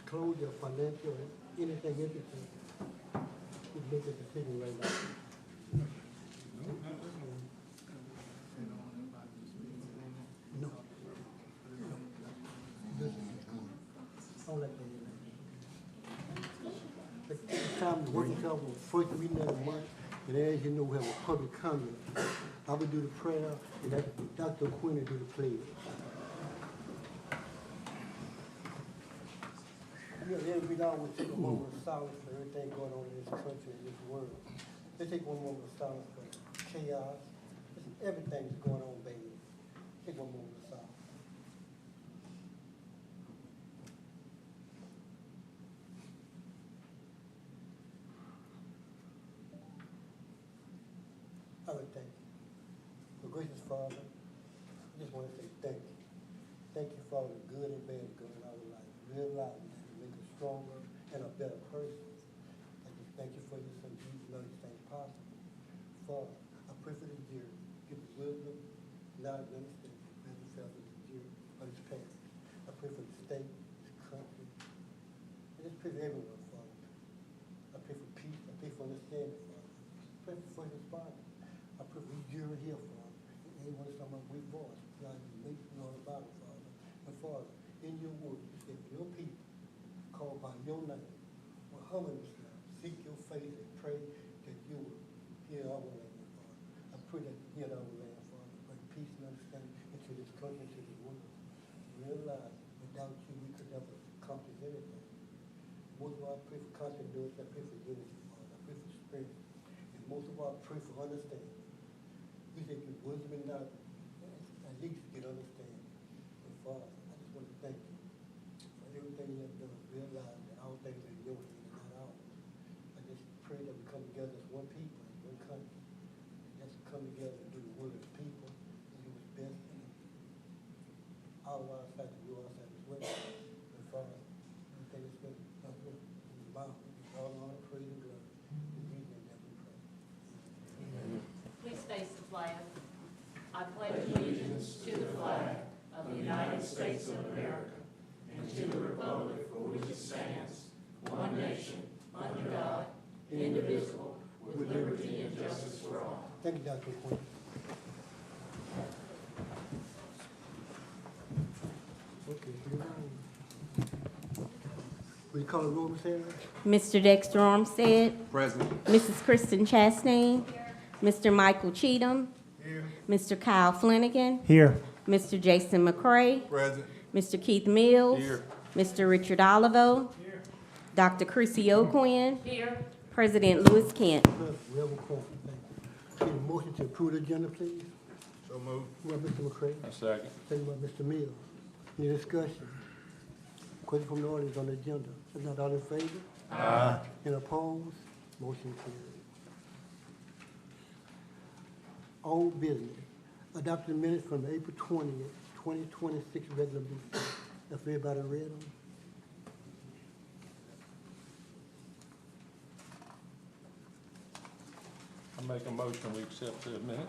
closure, financial, anything interesting, we make a decision right now. No. I don't like that. Every time the working time was first meeting of the month, and as you know, we have a public comment. I would do the prayer, and that Dr. Quinn would do the pledge. Yeah, we always take a moment of silence for everything going on in this country and this world. Let's take one moment of silence for chaos. Listen, everything's going on, baby. Take one moment of silence. I would thank you. So, gracious Father, I just want to say thank you. Thank you for all the good and bad going in our life. Realize that it makes us stronger and a better person. I just thank you for your son Jesus, know these things possible. Father, I pray for this year. Give us wisdom, knowledge, and understanding as we fell this year of this past. I pray for the state, this country. I just pray for everyone, Father. I pray for peace. I pray for understanding, Father. I pray for first responders. I pray for each jury here, Father. And anyone that's on my weak voice, God, you make me know about it, Father. And Father, in your word, you said, your people called by your name will humble themselves, seek your face, and pray that you will hear our land, Father. I pray that you hear our land, Father. Bring peace and understanding into this country, into this world. Realize without you, we could never accomplish anything. Most of all, I pray for continuity. I pray for unity, Father. I pray for strength. And most of all, I pray for understanding. You said give wisdom and knowledge, at least get understanding. And Father, I just want to thank you for everything you have done. Realize that all things are in your hand and not ours. I just pray that we come together as one people, as one country. And just come together and do the will of the people and do what's best in our side to do our side as well. And Father, everything is good. That's what we bow. All honor, praise, and glory. In Jesus' name that we pray. Amen. Please face the flag. I pledge allegiance to the flag of the United States of America and to the republic for which it stands, one nation, under God, indivisible, with liberty and justice for all. Thank you, Dr. Quinn. Okay, here we go. Will you call the roll, Ms. Harris? Mr. Dexter Armstead, Present. Mrs. Kristen Chastain, Mr. Michael Cheatham, Here. Mr. Kyle Flanagan, Here. Mr. Jason McCray, Present. Mr. Keith Mills, Here. Mr. Richard Olivo, Dr. Chrissy O'Quinn, Here, President Lewis Kent. Reverend Quinn, thank you. Need a motion to approve the agenda, please? So moved. Well, Mr. McCray. A second. Second by Mr. Mills. Any discussion? Question from the audience on the agenda. If not, all in favor? Aye. Any opposed? Motion carried. Old business. Adopted minutes from the April 20th, 2026 regular meeting. If everybody read them. I make a motion, we accept the minutes.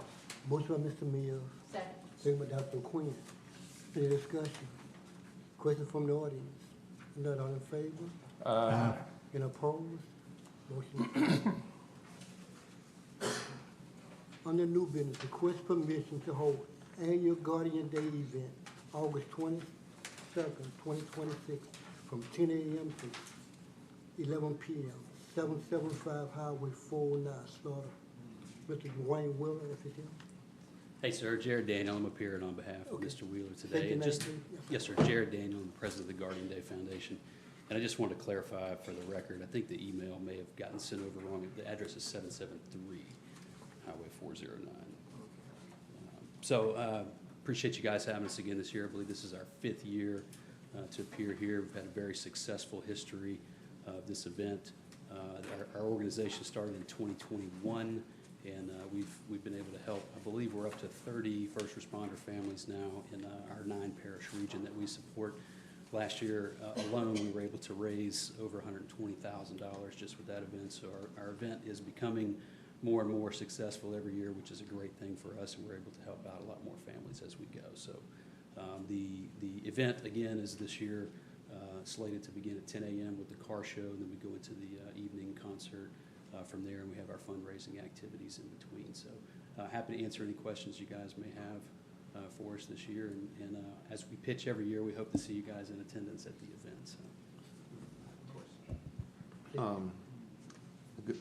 Motion by Mr. Mills, second. second by Dr. Quinn. Any discussion? Question from the audience? If not, all in favor? Aye. Any opposed? Motion carried. Under new business, request permission to hold annual Guardian Day event, August 22nd, 2026, from 10 a.m. to 11 p.m., 775 Highway 409, Slaughter. Mr. Dwayne Wheeler, if it's him. Hey, sir, Jared Daniel. I'm appearing on behalf of Okay. Mr. Wheeler State today. your And name, just, please. yes, sir, Jared Daniel. I'm the president of the Guardian Day Foundation. And I just want to clarify for the record, I think the email may have gotten sent over wrong. The address is 773 Highway 409. Appreciate you guys having us again this year. I believe this is our 5th year to appear here. We've had a very successful history of this event. Our organization started in 2021, and we've been able to help. I believe we're up to 30 first responder families now in our 9-parish region that we support. Last year alone, we were able to raise over $120,000 just with that event. So our event is becoming more and more successful every year, which is a great thing for us, and we're able to help out a lot more families as we go. So the event, again, is this year slated to begin at 10 a.m. with the car show, and then we go into the evening concert from there, and we have our fundraising activities in between. So happy to answer any questions you guys may have for us this year. And as we pitch every year, we hope to see you guys in attendance at the event. So.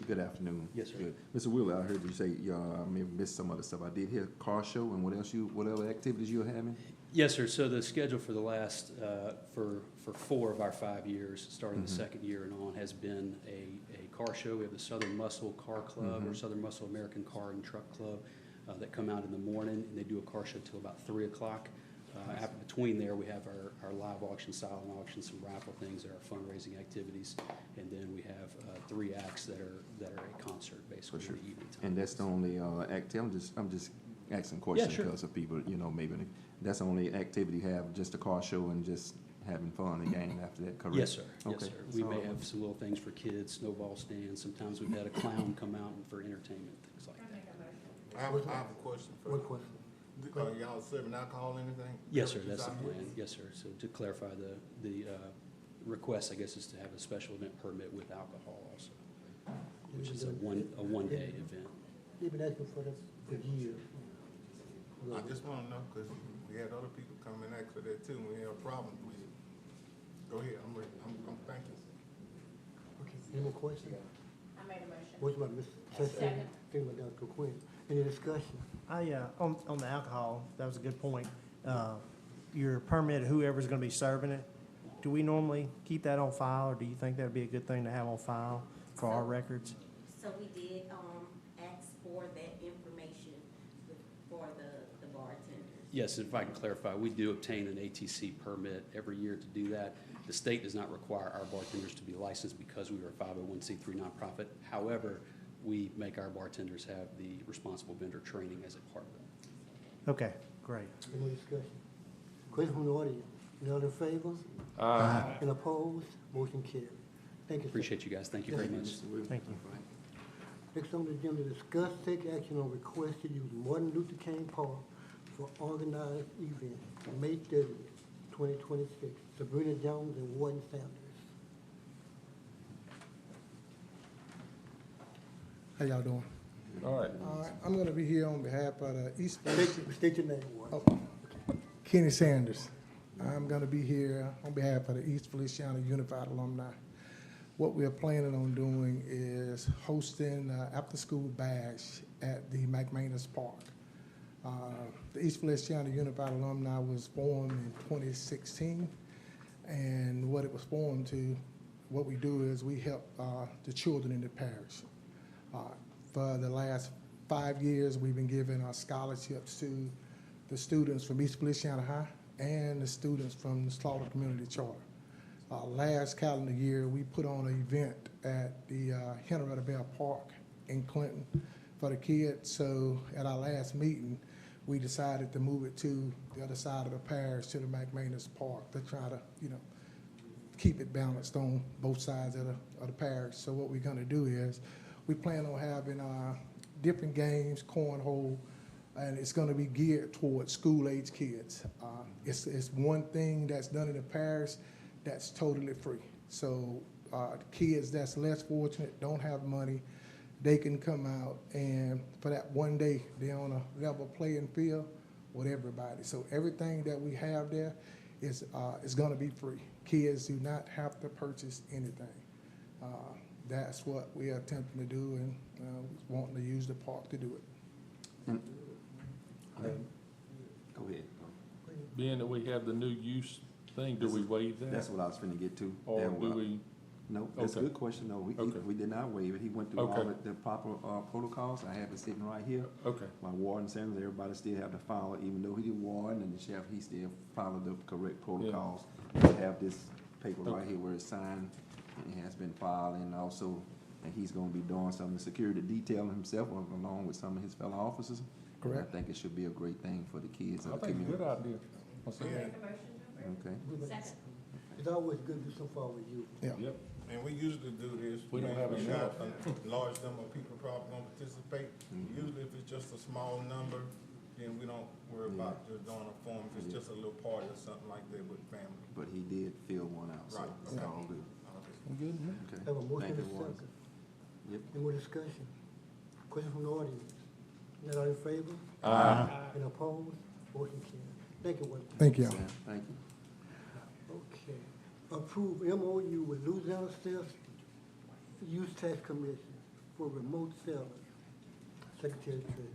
Good afternoon. Yes, sir. Good. Mr. Wheeler, I heard you say you may have missed some other stuff. I did hear car show, and what other activities you're having? Yes, sir. So the schedule for the last, for 4 of our 5 years, starting the second year and on, has been a car show. We have the Southern Muscle Car Club, or Southern Muscle American Car and Truck Club, that come out in the morning, and they do a car show till about 3 o'clock. Between there, we have our live auction, silent auction, some raffle things that are fundraising activities, and then we have 3 acts that are a concert, basically, For sure. in the evening time. And that's the only activity. I'm just asking questions sure. because of people, maybe that's the only activity you have, just a car show and just having fun and game after that, correct? Yes, sir. Yes, Okay. sir. We may have some little things for kids, snowball stands. Sometimes we've had a clown come out and for entertainment, things like that. I have a question for One you. question. Are y'all serving alcohol or anything? Yes, sir, Beverages that's the out here? plan, yes, sir. So to clarify, the request, I guess, is to have a special event permit with alcohol also, which is a one-day event. They've been asking for this for years. I just wanna know, cause we had other people come and ask for that too, and we have problems with it. Go ahead, I'm ready, I'm thinking. Okay, any more questions? I made a motion. Motion by Mr. Chastain, second by Dr. Quinn. Any discussion? On the alcohol, that was a good point. Your permit, whoever's gonna be serving it, do we normally keep that on file, or do you think that'd be a good thing to have on file for our records? So we did, ask for that information for the bartenders. Yes, if I can clarify, we do obtain an ATC permit every year to do that. The state does not require our bartenders to be licensed because we are a 501c3 nonprofit. However, we make our bartenders have the responsible vendor training as a part of that. Okay, great. Any more discussion? Question from the audience. None in favor? And opposed? Motion carried. Thank you, sir. Appreciate you guys. Thank you very much. Mr. Wheeler. Thank you. Next on the agenda, discuss, take action on request to use Martin Luther King Park for organized event, May 30th, 2026. Sabrina Jones and Warden Sanders. How y'all doing? All right. I'm gonna be here on behalf of the East State your name, Warden. Kenny Sanders. I'm gonna be here on behalf of the East Feliciana Unified Alumni. What we're planning on doing is hosting after-school bash at the McManus Park. The East Feliciana Unified Alumni was formed in 2016, and what it was formed to, what we do is we help the children in the parish. For the last 5 years, we've been giving scholarships to the students from East Feliciana High and the students from the Slaughter Community Charter. Last calendar year, we put on an event at the Henrietta Bell Park in Clinton for the kids. So at our last meeting, we decided to move it to the other side of the parish, to the McManus Park, to try to, keep it balanced on both sides of the parish. So what we're gonna do is, we plan on having different games, cornhole, and it's gonna be geared towards school-age kids. It's one thing that's done in the parish that's totally free. So kids that's less fortunate, don't have money, they can come out, and for that one day, they're on a level playing field with everybody. So everything that we have there is gonna be free. Kids do not have to purchase anything. That's what we are attempting to do, and wanting to use the park to do it. Go ahead. Being that we have the new use thing, do we waive that? That's what I was finna get to. Or And, do we, No, that's a Okay. good question. No, Okay. we did not waive it. He went through all Okay. the proper protocols. I have it sitting right here. okay, My warden Sanders, everybody still have to follow, even though he the warden and the sheriff, he still followed the correct protocols. We have this paper right Okay. here where it's signed, and it has been filed, and also, and he's gonna be doing some of the security detailing himself along with some of his fellow officers. And Correct. I think it should be a great thing for the kids I of the think it's a community. good idea. I see that. Okay. Second. It's always good to do so far with you. Yeah. Yep, And we usually do this. We don't have a when sheriff. not a large number of people probably gonna participate. Mhm. Usually if it's just a small number, then we don't worry about just doing a form, if it's just a little party or something like that with family. But he did fill one out, so Right. it's all good. Okay. Okay. Have a motion Thank and you, a Warren. second. Yep. Any more discussion? Question from the audience? Not all in favor? And opposed? Motion carried. Thank you, Wayne. Thank you. Yeah, thank you. Okay. Approve MOU with Louisiana Sales Use Tax Commission for remote sellers. Secretary of Treasury.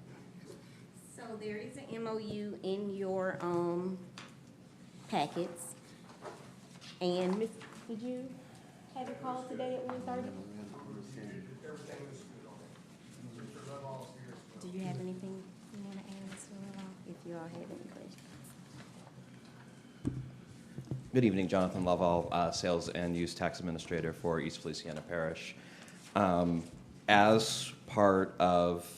So there is an MOU in your, packets. And Miss, did you have your call today at 1:30? Do you have anything you wanna add, Mr. Love, if you all have any questions? Good evening, Jonathan Lovell, Sales and Use Tax Administrator for East Feliciana Parish. As part of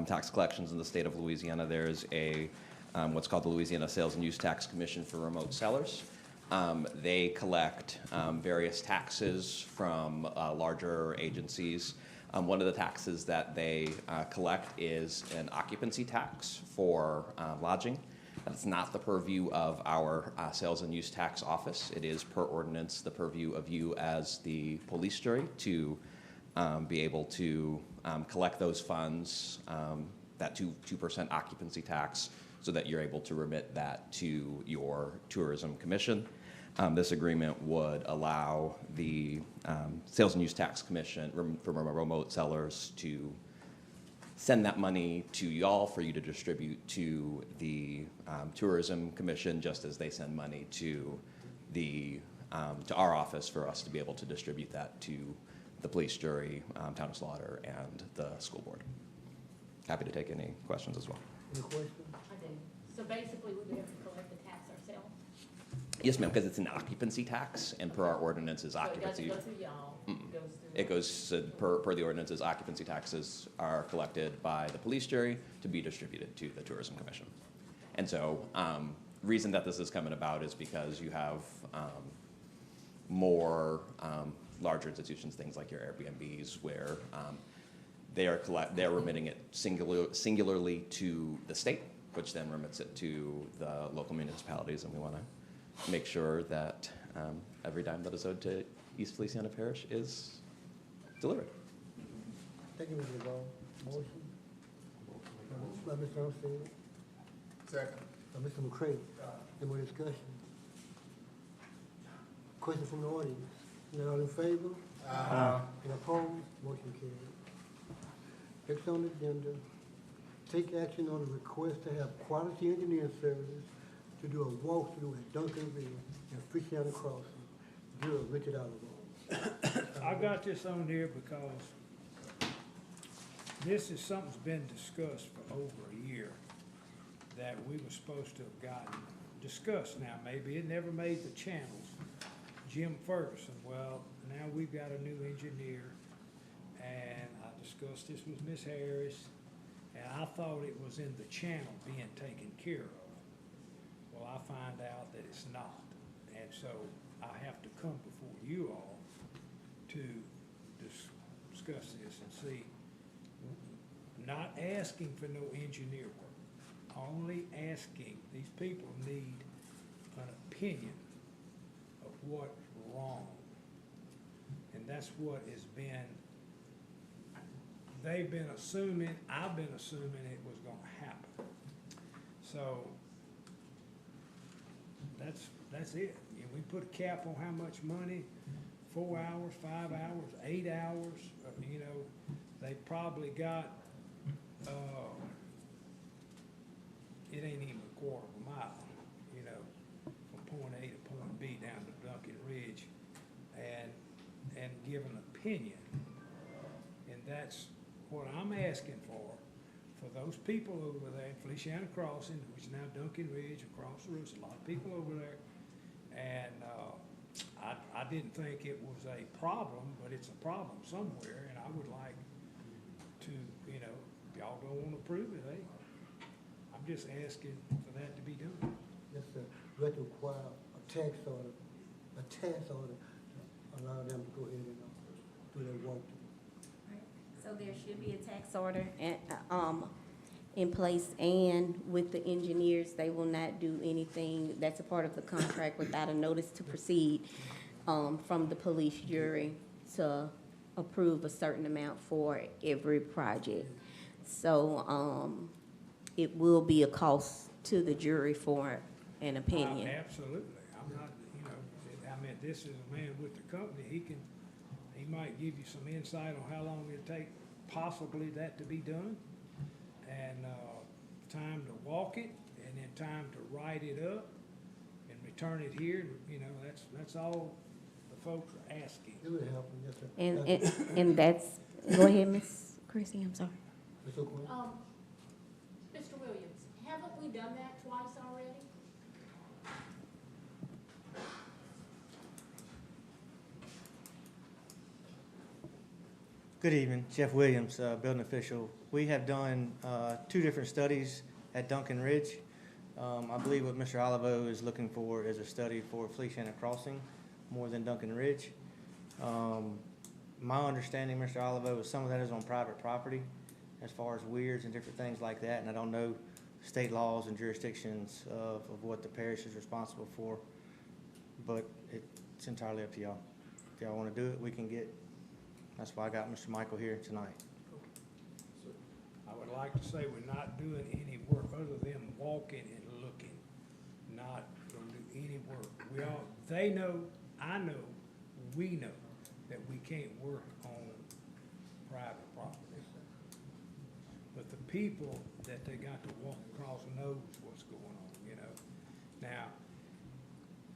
tax collections in the state of Louisiana, there's a what's called the Louisiana Sales and Use Tax Commission for remote sellers. They collect various taxes from larger agencies. One of the taxes that they collect is an occupancy tax for lodging. That's not the purview of our Sales and Use Tax Office. It is, per ordinance, the purview of you as the police jury to be able to collect those funds, that 2% occupancy tax, so that you're able to remit that to your tourism commission. This agreement would allow the Sales and Use Tax Commission for remote sellers to send that money to y'all for you to distribute to the Tourism Commission, just as they send money to the to our office for us to be able to distribute that to the police jury, town of Slaughter, and the school board. Happy to take any questions as well. Any questions? I do. So basically, we would have to collect the tax ourselves? Yes, ma'am, because it's an occupancy tax, and per our ordinances, occupancy. So it doesn't go through y'all? It goes through? It goes, per the ordinances, occupancy taxes are collected by the police jury to be distributed to the Tourism Commission. And so, reason that this is coming about is because you have more larger institutions, things like your Airbnbs, where they're remitting it singularly to the state, which then remits it to the local municipalities, and we want to make sure that every dime that is owed to East Feliciana Parish is delivered. Thank you, Mr. Ball. Motion? By Mr. Armstead, Second. by Mr. McCray. Any more discussion? Question from the audience? Not all in favor? And opposed? Motion carried. Next on the agenda, take action on the request to have quality engineering services to do a walkthrough at Duncanville and Feliciana Crossing. Bureau Richard Oliver. I got this on here because this is something's been discussed for over a year that we were supposed to have gotten discussed. Now, maybe it never made the channels. Jim Ferguson, well, now we've got a new engineer, and I discussed this with Ms. Harris, and I thought it was in the channel being taken care of. Well, I find out that it's not, and so I have to come before you all to discuss this and see. Not asking for no engineer work, only asking, these people need an opinion of what's wrong. And that's what has been, they've been assuming, I've been assuming it was gonna happen. So, that's it. And we put a cap on how much money, 4 hours, 5 hours, 8 hours, you know, they probably got, it ain't even a quarter of a mile, you know, from point A to point B down to Duncan Ridge, and give an opinion. And that's what I'm asking for those people over there in Feliciana Crossing, which is now Duncan Ridge, across the road, there's a lot of people over there. And, I didn't think it was a problem, but it's a problem somewhere, and I would like to, you know, if y'all don't wanna approve it, hey, I'm just asking for that to be done. Yes, sir. We have to require a tax order to allow them to go ahead and do their walkthrough. So there should be a tax order, and, in place, and with the engineers, they will not do anything that's a part of the contract without a notice to proceed from the police jury to approve a certain amount for every project. So it will be a cost to the jury for an opinion. Absolutely. I'm not, you know, I mean, this is a man with the company. He might give you some insight on how long it'll take possibly that to be done. And time to walk it, and then time to write it up and return it here. You know, that's all the folks are asking. It would help, yes, sir. And that's, go ahead, Ms. Chrissy, I'm sorry. Ms. O'Quinn? Mr. Williams, haven't we done that twice already? Good evening, Jeff Williams, building official. We have done 2 different studies at Duncan Ridge. I believe what Mr. Olivo is looking for is a study for Feliciana Crossing more than Duncan Ridge. My understanding, Mr. Olivo, is some of that is on private property as far as weirs and different things like that, and I don't know state laws and jurisdictions of what the parish is responsible for, but it's entirely up to y'all. If y'all want to do it, we can get. That's why I got Mr. Michael here tonight. I would like to say we're not doing any work other than walking and looking, not gonna do any work. They know, I know, we know that we can't work on private property. But the people that they got to walk across knows what's going on, you know. Now,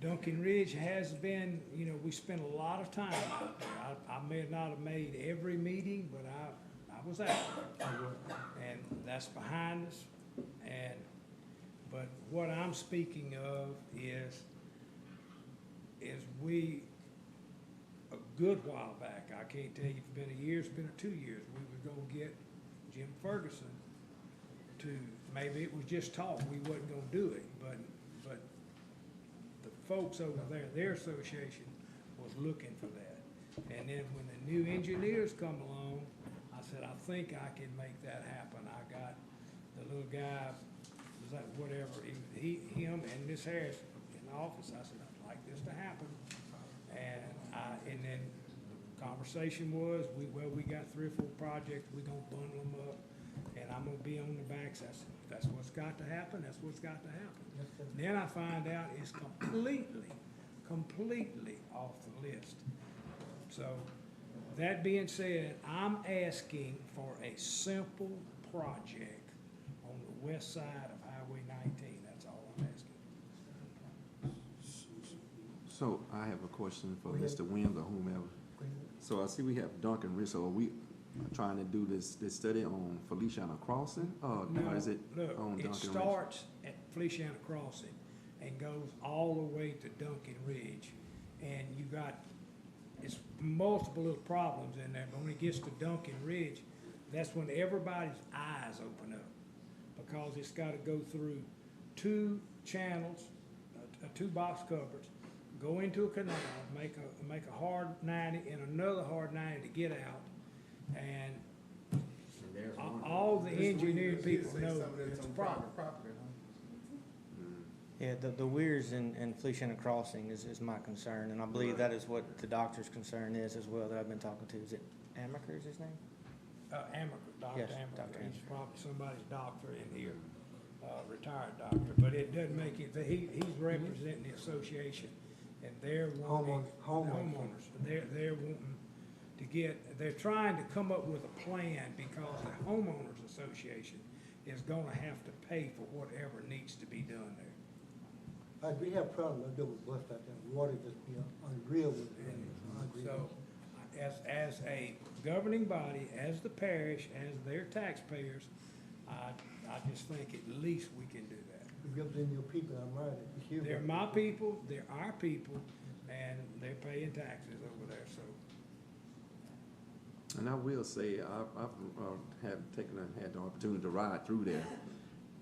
Duncan Ridge has been, you know, we spent a lot of time out there. I may not have made every meeting, but I was out there. And that's behind us. But what I'm speaking of is we, a good while back, I can't tell you if it's been a year, it's been 2 years, we were gonna get Jim Ferguson to, maybe it was just talk, we wasn't gonna do it, but the folks over there, their association was looking for that. And then when the new engineers come along, I said, I think I can make that happen. I got the little guy, was that whatever, him and Miss Harris in the office. I said, I'd like this to happen. And then the conversation was, we got 3 or 4 projects, we gonna bundle them up, and I'm gonna be on the backs. I said, that's what's got to happen, that's what's got to happen. Then I find out it's completely off the list. So, that being said, I'm asking for a simple project on the west side of Highway 19. That's all I'm asking. So I have a question for Mr. Williams or whomever. So I see we have Duncan Ridge, so are we trying to do this study on Feliciana Crossing? Or is it on Duncan Ridge? It starts at Feliciana Crossing and goes all the way to Duncan Ridge. And you got, it's multiple little problems in there, but when it gets to Duncan Ridge, that's when everybody's eyes open up. Because it's gotta go through 2 channels, 2 box covers, go into a canal, make a hard 90 and another hard 90 to get out. And all the engineering people know it's a problem. Yeah, the weirs in Feliciana Crossing is my concern, and I believe that is what the doctor's concern is as well that I've been talking to. Is it Amaker is his name? Amaker, Dr. Yes, Amaker, Dr. he's probably somebody's doctor in here, retired doctor, but it doesn't make it, he's representing the association, and they're wanting, homeowners, they're wanting to get, they're trying to come up with a plan because the homeowners association is gonna have to pay for whatever needs to be done there. We have problems up there with bus out there, water just be unreal with it. I agree. So, as a governing body, as the parish, as their taxpayers, I just think at least we can do that. You represent your people, I'm right, it's here. They're my people, they're our people, and they're paying taxes over there, so. And I will say, I've had the opportunity to ride through there,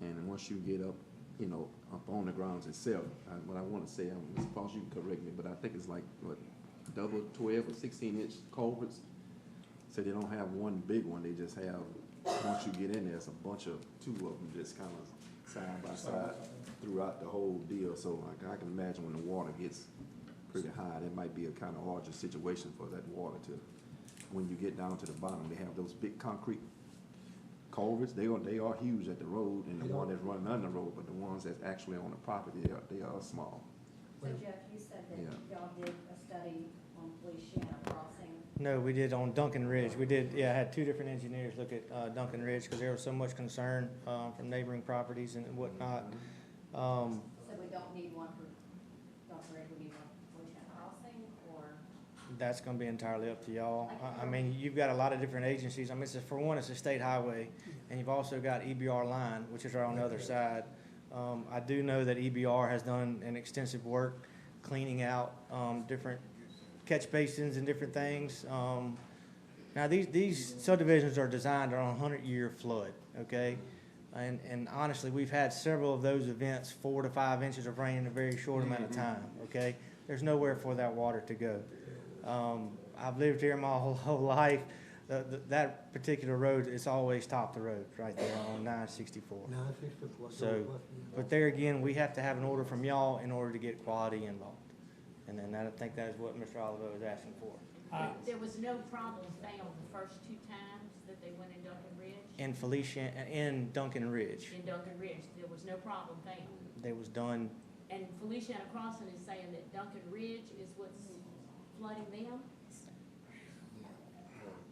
and once you get up, you know, up on the grounds itself, what I want to say, Ms. Foster, you can correct me, but I think it's like, what, double 12 or 16-inch culverts. So they don't have one big one, they just have once you get in there, it's a bunch of, two of them just kind of side by side throughout the whole deal. So I can imagine when the water gets pretty high, that might be a kind of arduous situation for that water to, when you get down to the bottom, they have those big concrete culverts. They are huge at the road, and the one that's running under the road, but the ones that's actually on the property, they are small. So Jeff, you said that Yeah. y'all did a study on Feliciana Crossing. No, we did on Duncan Ridge. We did, yeah, I had two different engineers look at Duncan Ridge because there was so much concern from neighboring properties and whatnot. So we don't need one for Duncan Ridge, we need one for Feliciana Crossing, or? That's gonna be entirely up to y'all. I mean, you've got a lot of different agencies. I mean, for one, it's a state highway, and you've also got EBR line, which is right on the other side. I do know that EBR has done an extensive work cleaning out different catch basins and different things. Now, these subdivisions are designed on a 100-year flood, okay? And honestly, we've had several of those events, 4 to 5 inches of rain in a very short amount of time, okay? There's nowhere for that water to go. I've lived here my whole life. That particular road, it's always topped the road right there on 964. 964. So, but there again, we have to have an order from y'all in order to get quality involved. And then I think that is what Mr. Oliver is asking for. There was no problem found the first 2 times that they went in Duncan Ridge? In Duncan Ridge, In Duncan Ridge, there was no problem found. they was done, And Feliciana Crossing is saying that Duncan Ridge is what's flooding them?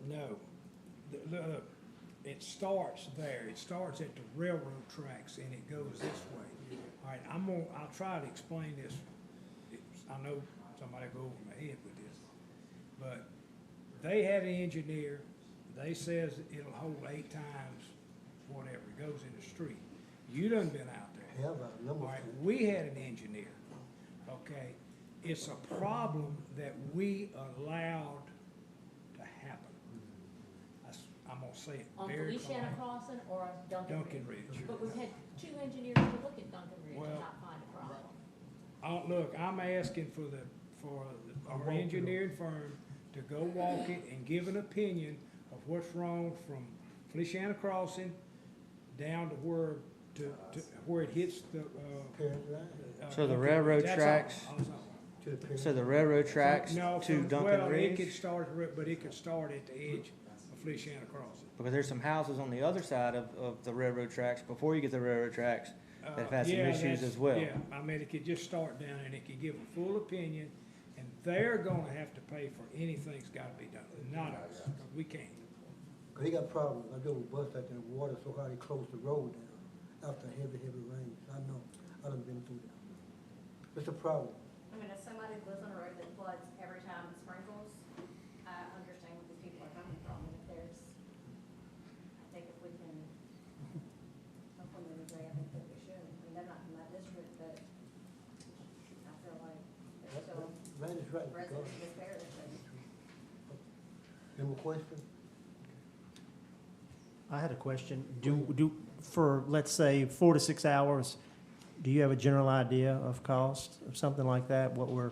No. Look, it starts there. It starts at the railroad tracks and it goes this way. All right, I'll try to explain this. I know somebody go over my head with this, but they had an engineer, they says it'll hold 8 times whatever, it goes in the street. You done been out there. Have a number All of right, things. we had an engineer, okay? It's a problem that we allowed to happen. I'm gonna say it On very Feliciana polite. Crossing or on Duncan Ridge? Duncan Ridge. But we've had 2 engineers to look at Duncan Ridge and Well, not find a problem. Look, I'm asking for our engineering firm to go walk it and give an opinion of what's wrong from Feliciana Crossing down to where it hits the, Parent line So the okay, railroad that's all. tracks- That's all. to the parent. so the railroad tracks No, to from- Duncan well, it could Ridge. start, but it could start at the edge of Feliciana Crossing. Because there's some houses on the other side of the railroad tracks, before you get the railroad tracks, that have had some Yeah, issues that's- as well. Yeah, I mean, it could just start down and it could give a full opinion, and they're gonna have to pay for anything's gotta be done, not us, 'cause we can't. Cause he got problems. I drove a bus out there, the water so high, they closed the road down after heavy rain. I know, I done been through that. It's a problem. I mean, as somebody who lives on a road that floods every time it sprinkles, I understand where these people are coming from. And if there's, I think if we can implement it, I think that we should. I mean, they're not in my district, but I feel like there's still Man is right. residents in this parish that Any more questions? I had a question. For, let's say, 4 to 6 hours, do you have a general idea of cost of something like that, what we're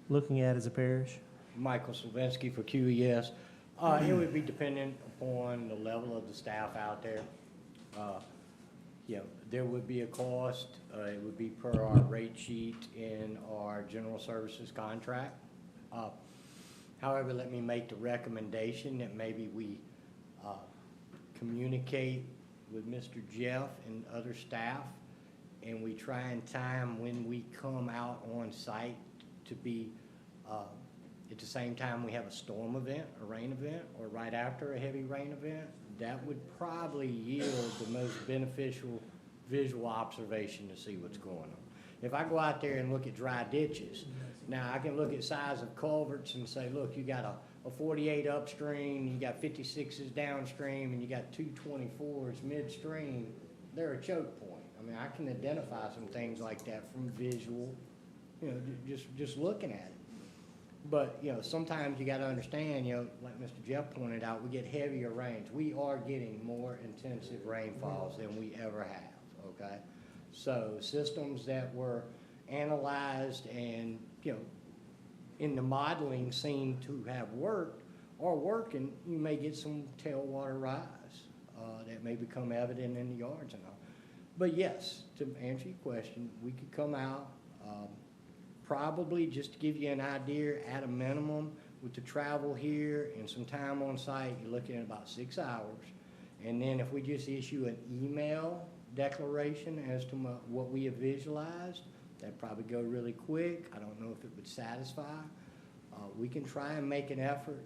looking at as a parish? Michael Slavinsky for QES. It would be dependent upon the level of the staff out there. There would be a cost. It would be per our rate sheet in our general services contract. However, let me make the recommendation that maybe we communicate with Mr. Jeff and other staff, and we try and time when we come out on site to be at the same time we have a storm event, a rain event, or right after a heavy rain event. That would probably yield the most beneficial visual observation to see what's going on. If I go out there and look at dry ditches, now I can look at size of culverts and say, look, you got a 48 upstream, you got 56s downstream, and you got 224s midstream. They're a choke point. I mean, I can identify some things like that from visual, just looking at it. But, sometimes you got to understand, like Mr. Jeff pointed out, we get heavier rains. We are getting more intensive rainfalls than we ever have, okay? So systems that were analyzed and, in the modeling seem to have worked are working, you may get some tailwater rise that may become evident in the yards and all. But yes, to answer your question, we could come out, probably, just to give you an idea, at a minimum, with the travel here and some time on site, you're looking at about 6 hours. And then if we just issue an email declaration as to what we have visualized, that'd probably go really quick. I don't know if it would satisfy. We can try and make an effort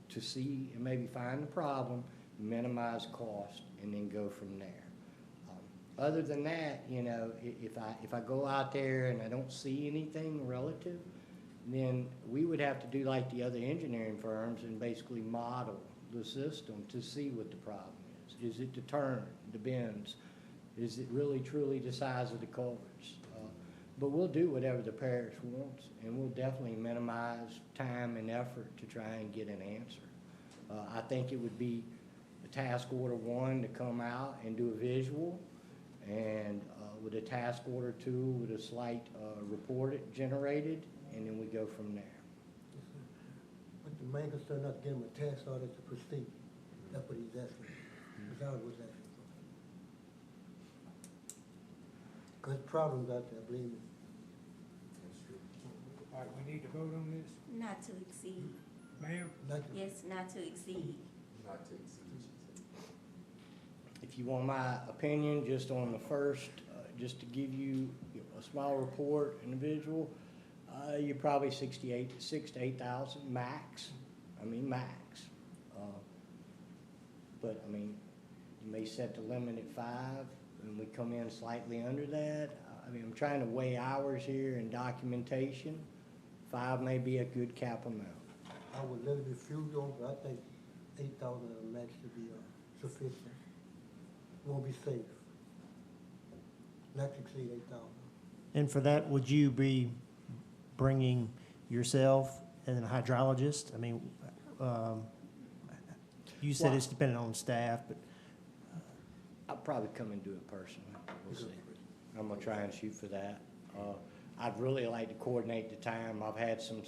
to see and maybe find the problem, minimize cost, and then go from there. Other than that, you know, if I go out there and I don't see anything relative, then we would have to do like the other engineering firms and basically model the system to see what the problem is. Is it the turn, the bends? Is it really truly the size of the culverts? But we'll do whatever the parish wants, and we'll definitely minimize time and effort to try and get an answer. I think it would be a task order 1 to come out and do a visual, and with a task order 2 with a slight report generated, and then we go from there. Yes, sir. But the main concern, not to get him a task order to proceed. That's what he's asking. That's all he was asking for. Because problems out there, believe me. All right, we need to vote on this. Not to exceed. Ma'am? Not to- Yes, not to exceed. Not to exceed. If you want my opinion, just on the first, just to give you a small report individual, you're probably 6 to 8,000 max. I mean, max. But I mean, you may set the limit at 5, and we come in slightly under that. I mean, I'm trying to weigh hours here and documentation. 5 may be a good cap amount. I would let it be few though, but I think 8,000 at a max should be sufficient. Won't be safe. Not to exceed 8,000. And for that, would you be bringing yourself and a hydrologist? I mean, you said Well, it's dependent on staff, but I'll probably come and do it personally. We'll see. I'm gonna try and shoot for that. I'd really like to coordinate the time. I've had some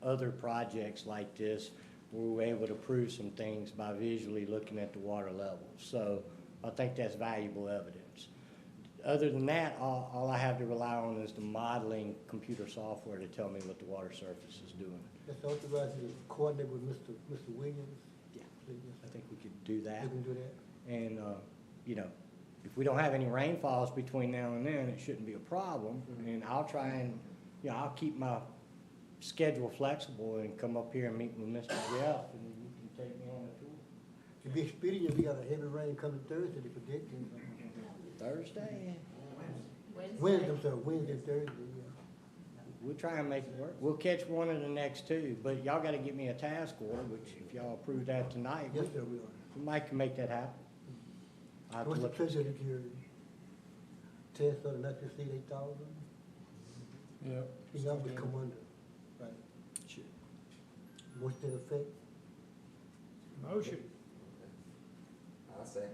other projects like this where we were able to prove some things by visually looking at the water levels. So I think that's valuable evidence. Other than that, all I have to rely on is the modeling computer software to tell me what the water surface is doing. Let's authorize you to coordinate with Mr. Williams. Yeah. Please, I think we could do that. you can do that. And, you know, if we don't have any rainfalls between now and then, it shouldn't be a problem. And I'll try and, you know, I'll keep my schedule flexible and come up here and meet with Mr. Jeff, and you can take me on a tour. To be expedient, we got a heavy rain coming Thursday, they predicting. Thursday, Wednesday, I'm sorry, Wednesday, Thursday, yeah. we'll try and make it work. We'll catch one of the next 2, but y'all gotta give me a task order, which if y'all approve that tonight, Yes, sir, we are. we might can make that happen. I'll have to What's the look. pleasure of your test order not to exceed 8,000? Yep. The numbers come under, right? Sure. What's that effect? Motion. I second.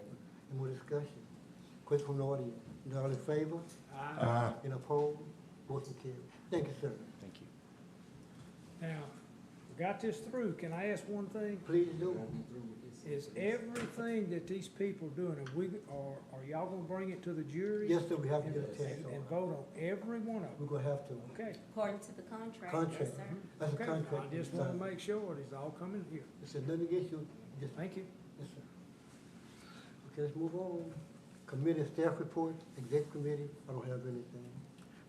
Any more discussion? Question from the audience. All in favor? Aye. And opposed? Motion carried. Thank you, sir. Thank you. Now, we got this through. Can I ask one thing? Please do. Is everything that these people are doing, are y'all gonna bring it to the jury? Yes, sir, we have to And get a test and order. vote on every one of We're them? gonna have to. Okay. According to the contract, Contract. yes, sir. That's a Okay, contract. I just wanna make sure it's all coming here. It's a nothing against you. Just, Thank you. yes, sir. Okay, let's move on. Committee staff report, executive committee, I don't have anything.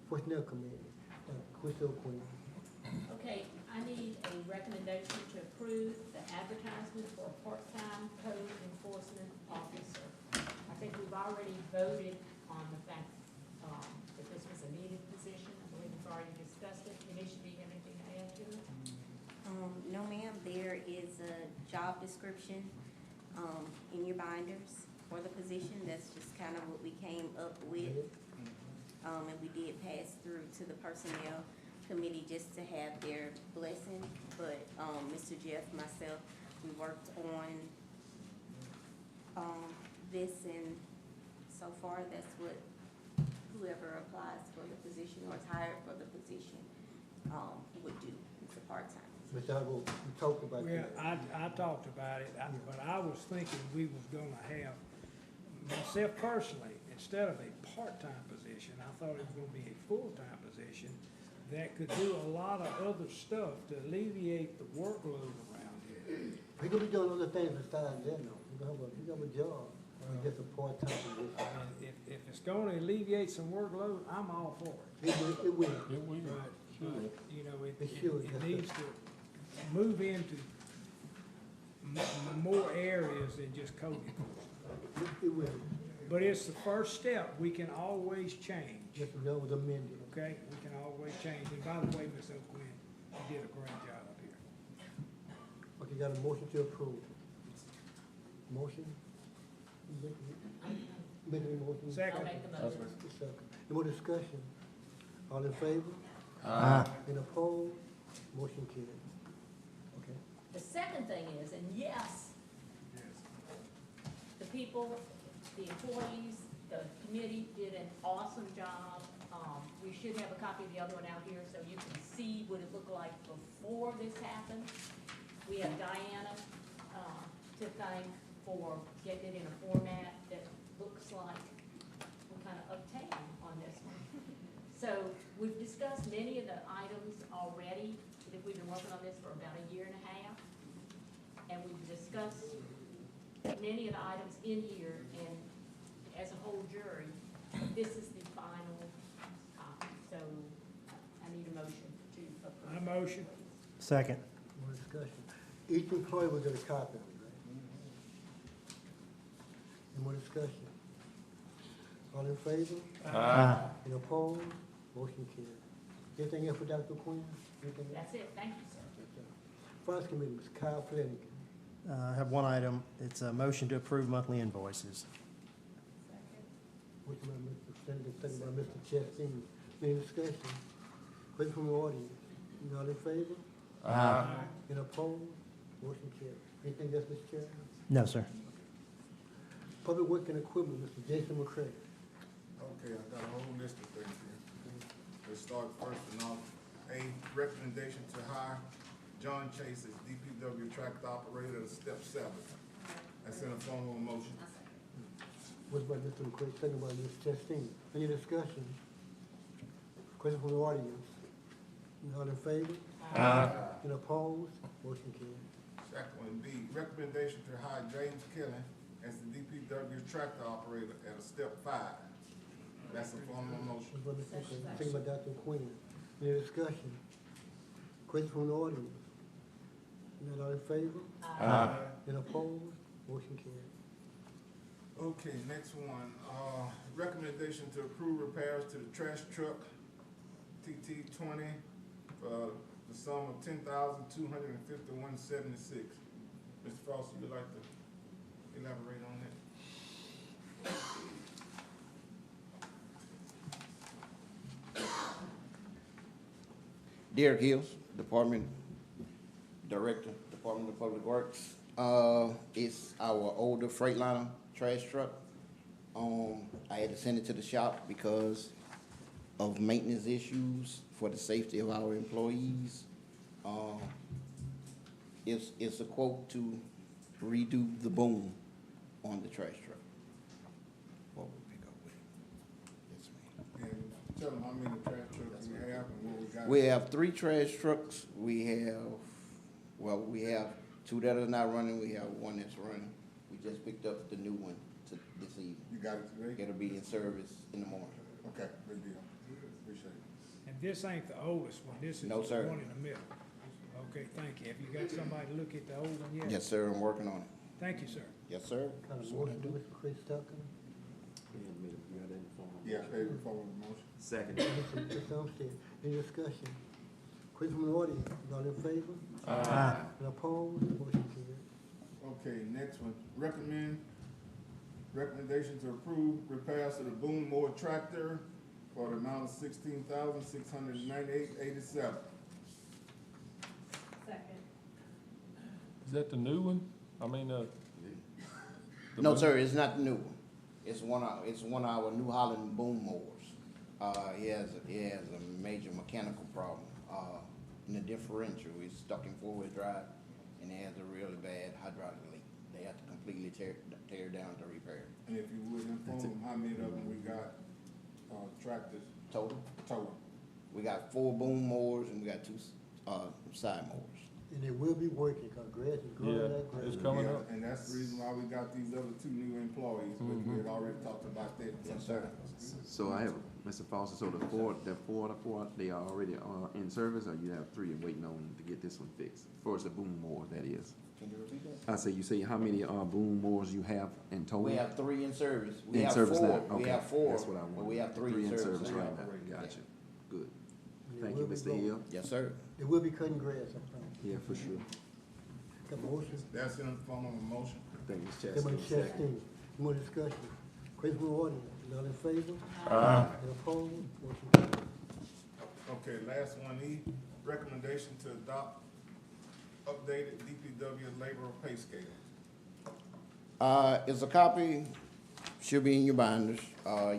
Personnel committee, Crystal Queen. Okay, I need a recommendation to approve the advertisement for a part-time code enforcement officer. I think we've already voted on the fact, that this was a needed position. I believe we've already discussed it. Denise, do you have anything to add to it? No, ma'am, there is a job description, in your binders for the position. That's just kind of what we came up with. And we did pass through to the personnel committee just to have their blessing. But, Mr. Jeff, myself, we worked on, this, and so far, that's what whoever applies for the position or is hired for the position, would do. It's a part-time position. Mr. Hubbard, we talked about Well, that. I talked about it, but I was thinking we was gonna have, myself personally, instead of a part-time position, I thought it was gonna be a full-time position that could do a lot of other stuff to alleviate the workload around here. He gonna be doing other things besides that, no. He gonna have a job, just a part-time position. And if it's gonna alleviate some workload, I'm all for it. It will. It will. But, you know, It should, it yes, needs to move into more areas than just code enforcement. It will. But it's the first step. We can always change, Just that was amended. okay? We can always change. And by the way, Ms. O'Quinn, you did a great job up here. Okay, got a motion to approve. Motion? Make a motion. I'll Second, make the motion. Second. Any more discussion? All in favor? Aye. Any opposed? Motion carried. Okay. The second thing is, and yes, the people, the employees, the committee did an awesome job. We should have a copy of the other one out here so you can see what it looked like before this happened. We have Diana, to thank for getting it in a format that looks like we kind of obtained on this one. So we've discussed many of the items already, that we've been working on this for about a year and a half. And we've discussed many of the items in here, and as a whole jury, this is the final copy. So I need a motion to approve. I motion. Second. More discussion. Each employee will get a copy of it, right? Any more discussion? All in favor? Aye. Any opposed? Motion carried. Anything else for Dr. Quinn? Anything else? That's it, thank you, sir. Finance Committee, Ms. Kyle Flanagan. I have one item. It's a motion to approve monthly invoices. Motion by Mr. Flanagan, second by Mr. Chastain. Any discussion? Question from the audience? You all in favor? Aye. Any opposed? Motion carried. Anything else, Mr. Chairman? No, sir. Public Work and Equipment, Mr. Jason McCray. Okay, I got a whole list of things here. Let's start first and off. A, recommendation to hire John Chase as DPW tractor operator at step 7. That's in the form of a motion. Motion by Mr. McCray, second by Ms. Chastain. Any discussion? Question from the audience? You all in favor? Any opposed? Motion carried. Second one, B, recommendation to hire James Killen as the DPW tractor operator at a step 5. That's a form of a motion. Motion by Mr. McCray, second by Dr. Quinn. Any discussion? Question from the audience? You all in favor? Any opposed? Motion carried. Okay, next one, recommendation to approve repairs to the trash truck TT 20 for the sum of $10,251.76. Mr. Foster, you'd like to elaborate on that? Derek Hills, Department Director, Department of Public Works. It's our older Freightliner trash truck. I had to send it to the shop because of maintenance issues for the safety of our employees. It's a quote to redo the boom on the trash truck. What would we go with? Yes, ma'am. And tell them how many trash trucks we have and what we got. We have 3 trash trucks. We have 2 that are not running. We have 1 that's running. We just picked up the new one this evening. You got it today? It'll be in service in the morning. Okay, good deal. Appreciate it. And this ain't the oldest one. This is the No, sir. one in the middle. Okay, thank you. Have you got somebody to look at the old one yet? Yes, sir, I'm working on it. Thank you, sir. Yes, sir. Got a motion by Mr. Chris Tucker. Yeah, favor form of a motion. Second. Mr. Umstead. Any discussion? Question from the audience? You all in favor? Aye. Any opposed? Motion carried. Okay, next one, recommendation to approve repairs to the boom mower tractor for the amount of $16,698.87. Second. Is that the new one? I mean, the No, sir, it's not the new one. It's one of our New Holland boom mowers. He has a major mechanical problem. and the differential is stuck in four-wheel drive, and it has a really bad hydraulic leak. They have to completely tear down to repair it. And if you would inform them how many of them we got, tractors Total, total. we got 4 boom mowers and we got 2 side mowers. And they will be working, cause grass is growing Yeah, like grass. it's coming Yeah, up. and that's the reason why we got these other 2 new employees, but we had already talked about that. Yes, sir. So I have, Mr. Foster, so the four, they are already in service, or you have 3 and waiting on to get this one fixed? First, the boom mower, that is. Can you repeat that? I say, you say how many boom mowers you have in total? We have 3 in service. We In have service 4. now? We Okay, have 4, that's what I but wanted. we have 3 in service now. right now, gotcha, good. And they Thank you, will be Mr. growing. Hill. Yes, sir. They will be cutting grass sometime. Yeah, for sure. Got motion, That's in the form of a motion. Thank you, Ms. that Chastain. much Chastain, more discussion. Question from the audience, all in favor? Aye. Any opposed? Motion carries. Okay, last one, E, recommendation to adopt updated DPW labor pay scale. It's a copy, should be in your binders.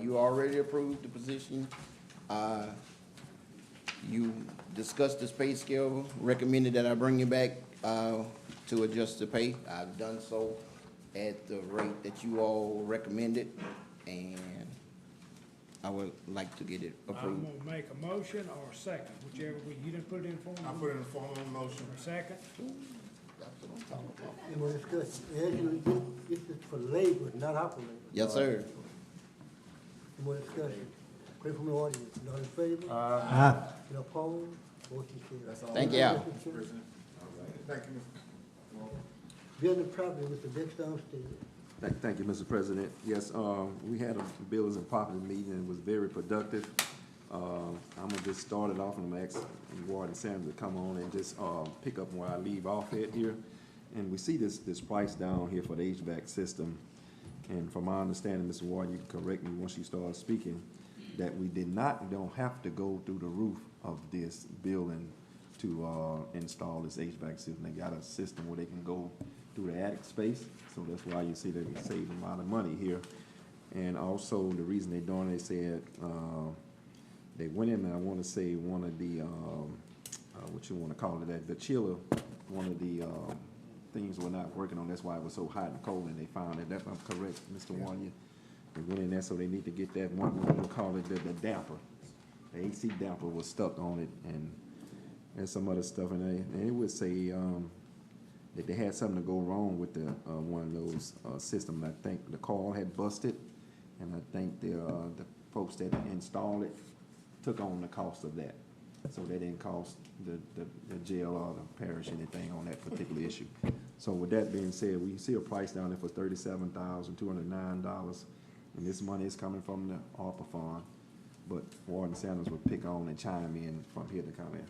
You already approved the position. You discussed this pay scale, recommended that I bring you back, to adjust the pay. I've done so at the rate that you all recommended, and I would like to get it I'm approved. gonna make a motion or a second, whichever way, you didn't put it in form I of put a it in the form of a motion. second? That's what I'm talking about. Any more discussion? As you, this is for labor, not operator. Yes, sir. Any more discussion? Question from the audience, all in favor? Aye. Any opposed? Motion carries. That's all. Thank you. Mr. Chairman. President. Thank you, Mr. Building property, Mr. Dexter Armstead. Thank you, Mr. President. Yes, we had a Bills and Property meeting, and it was very productive. I'm gonna just start it off, and I'm gonna ask Ward and Sanders to come on and just, pick up where I leave off at here. And we see this price down here for the HVAC system. And from my understanding, Mr. Ward, you can correct me once you start speaking, that we don't have to go through the roof of this building to, install this HVAC system. They got a system where they can go through the attic space, so that's why you see they save a lot of money here. And also, the reason they doing it, they said, they went in, and I wanna say one of the, what you wanna call it, that the chiller, one of the, things were not working on, that's why it was so hot and cold, and they found it, that's correct, Mr. Wanya? They went in there, so they need to get that one, we'll call it the damper. The AC damper was stuck on it, and some other stuff, and they would say, that they had something to go wrong with the, one of those, systems. I think the coil had busted, and I think the folks that installed it took on the cost of that. So they didn't cost the jail or the parish anything on that particular issue. So with that being said, we see a price down there for $37,209, and this money is coming from the ARPA fund, but Warden Sanders would pick on and chime in from here to comment.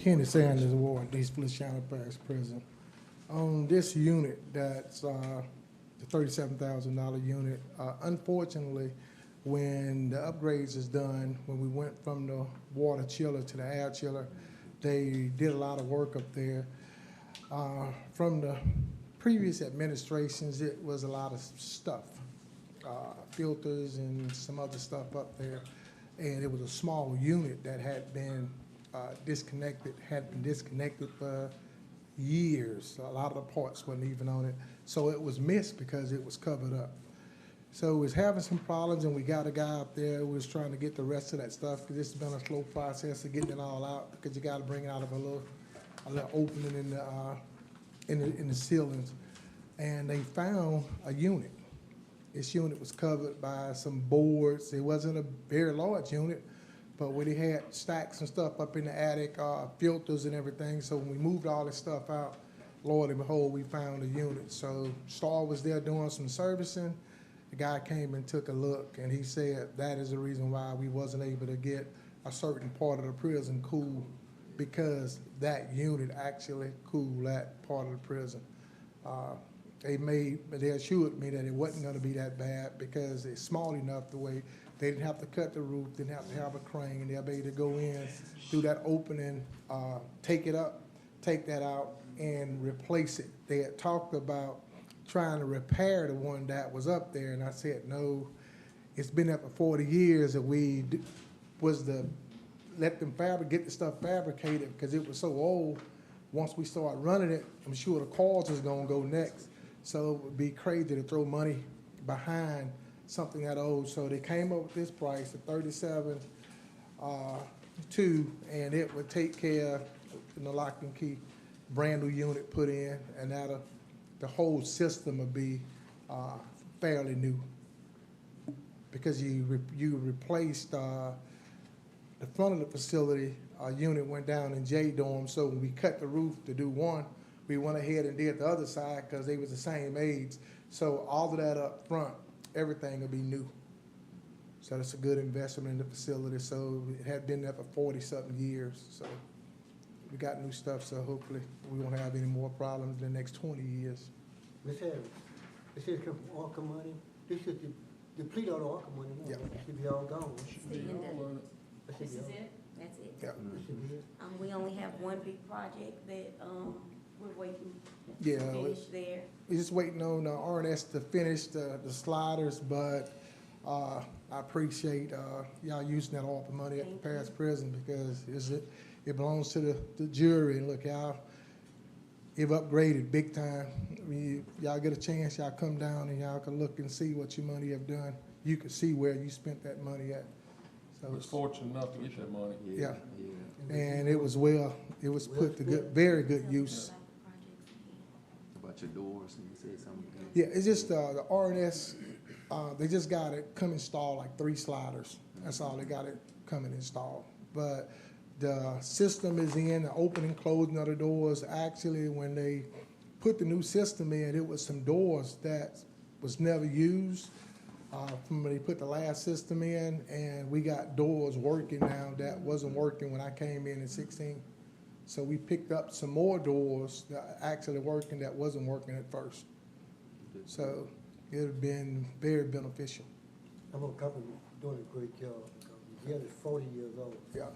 Kenny Sanders, Ward, East Feliciana Parish President. On this unit, that's the $37,000 unit, unfortunately, when the upgrades is done, when we went from the water chiller to the air chiller, they did a lot of work up there. From the previous administrations, it was a lot of stuff, filters and some other stuff up there. And it was a small unit that had been disconnected for years. A lot of the parts wasn't even on it. So it was missed because it was covered up. So it was having some problems, and we got a guy up there who was trying to get the rest of that stuff, because this has been a slow process of getting it all out, because you gotta bring it out of a little opening in the ceilings. And they found a unit. This unit was covered by some boards. It wasn't a very large unit, but where they had stacks and stuff up in the attic, filters and everything. So when we moved all this stuff out, Lord and behold, we found a unit. So Star was there doing some servicing. The guy came and took a look, and he said that is the reason why we wasn't able to get a certain part of the prison cool, because that unit actually cooled that part of the prison. They assured me that it wasn't gonna be that bad, because it's small enough the way they didn't have to cut the roof, didn't have to have a crane, they'll be able to go in through that opening, take it up, take that out, and replace it. They had talked about trying to repair the one that was up there, and I said, no, it's been there for 40 years, and was the let them get the stuff fabricated, because it was so old. Once we start running it, I'm sure the cars is gonna go next. So it would be crazy to throw money behind something that old. So they came up with this price of 37, 2, and it would take care of the lock and key, brand new unit put in, and the whole system would be fairly new. Because you replaced the front of the facility, unit went down in J dorm, so when we cut the roof to do one, we went ahead and did the other side because they was the same age. So all of that up front, everything will be new. So that's a good investment in the facility. So it had been there for 40-something years. So we got new stuff, so hopefully we won't have any more problems in the next 20 years. Ms. Harris, this should come from ARCA money. This should deplete all the ARCA money now. Yeah. It should be all gone. It's the end of it. It should This be is all- it? That's it. Yeah. It should be it. We only have one big project that, we're waiting to Yeah, finish there. we're just waiting on RNS to finish the sliders, but I appreciate y'all using that ARPA money at the Thank past present, because it belongs to the jury. And look, y'all have upgraded big time. Y'all get a chance, y'all come down and y'all can look and see what your money have done. You can see where you spent that money at. I was fortunate enough to get that money. Yeah. And it was put to good, very good use. About your doors, and you said something. Yeah, it's just the RNS, they just got it come install like 3 sliders. That's all, they got it come and install. But the system is in, the opening and closing of the doors. Actually, when they put the new system in, it was some doors that was never used from when they put the last system in, and we got doors working now that wasn't working when I came in 16. So we picked up some more doors that are actually working that wasn't working at first. So it would have been very beneficial. I'm gonna compliment you doing a great job. The jail is 40 years old. Yeah.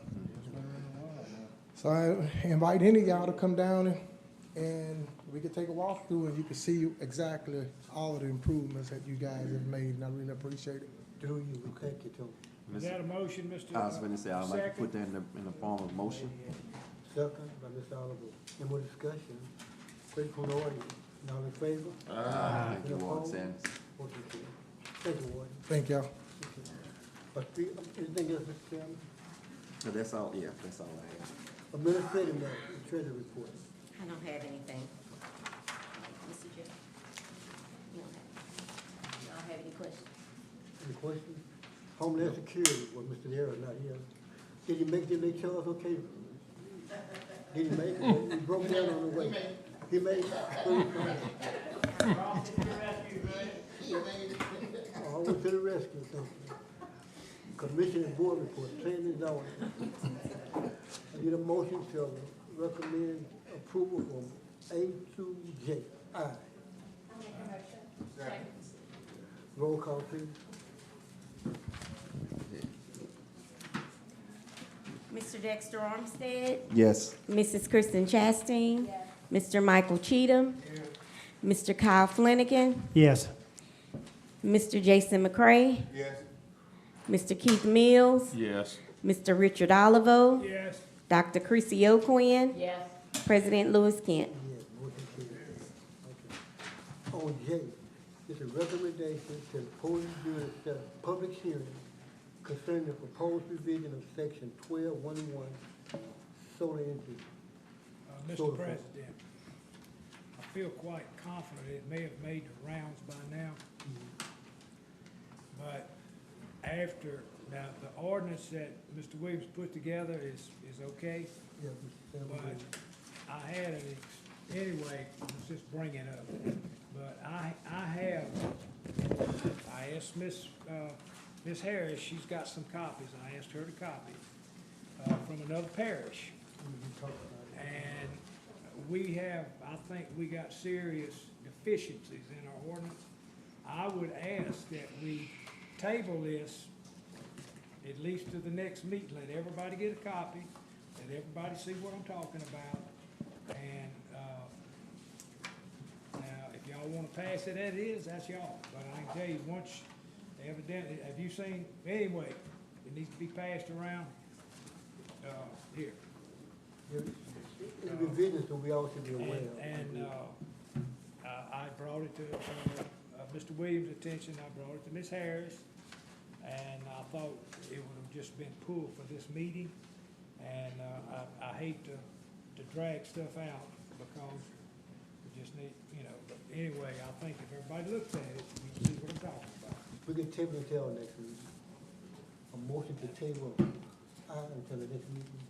So I invite any of y'all to come down and we could take a walk through and you can see exactly all of the improvements that you guys have made, and I really appreciate it. Do you, thank you, Tony. Is that a motion, Mr.? I was gonna say, I'd like to put Second? that in the form of motion. Second by Mr. Oliver. Any more discussion? Question from the audience. All in favor? Thank you, Any Ward opposed? Sanders. Motion carries. Thank you, Warden. Thank y'all. Anything else, Mr. Chairman? No, that's all, yeah, that's all I have. Administrative matter, the treasury report. I don't have anything. Mr. Jeff? You don't have any questions? Any questions? Homeland Security, well, Mr. Darrell not here. Did you make the charge okay? Did he make it? He broke down on the way. He made it. Oh, I went to the rescue, thank you. Commission and board report, planning and zoning. I need a motion to recommend approval from A to J. Aye. Roll call, please. Mr. Dexter Armstead? Yes. Mrs. Kristen Chastain? Mr. Michael Cheatham? Mr. Kyle Flanagan? Yes. Mr. Jason McCray? Yes. Mr. Keith Mills? Yes. Mr. Richard Olivo? Yes. Dr. Chrissy O'Quinn? Yes. President Lewis Kent? Yes, motion carries. Okay. On J, it's a recommendation to the Police Bureau to set a public hearing concerning the proposed revision of section 1211 solar energy. Mr. President, I feel quite confident it may have made the rounds by now. But after, now, the ordinance that Mr. Williams put together is okay, Yeah, Mr. but Chairman. I had an, anyway, let's just bring it up. But I asked Miss Harris, she's got some copies, I asked her to copy, from another parish. And we have, I think we got serious deficiencies in our ordinance. I would ask that we table this at least to the next meeting. Let everybody get a copy, let everybody see what I'm talking about. And, now, if y'all wanna pass it as it is, that's y'all. But I can tell you, once evidently, have you seen, anyway, it needs to be passed around. here. It's revisions, so we all should be aware of. And I brought it to Mr. Williams' attention, I brought it to Ms. Harris, and I thought it would have just been pulled for this meeting. And I hate to drag stuff out because we just need, but anyway, I think if everybody looks at it, you can see what I'm talking about. We can table until next week. A motion to table until the next meeting.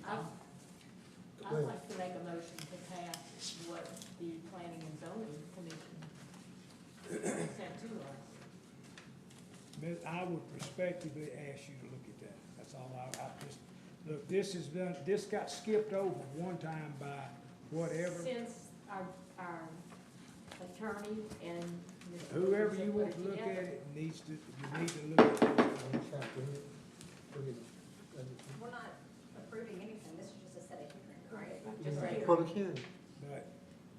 I'd like to make a motion to pass what the Planning and Zoning Commission sent to us. I would respectfully ask you to look at that. That's all I just, look, this got skipped over one time by whatever. Since our attorney and Mr. Whoever Williams you put want to look at together. it needs to, you need to look at it. Go ahead. We're not approving anything, this is just a set of hearing, right? Just a Public hearing. But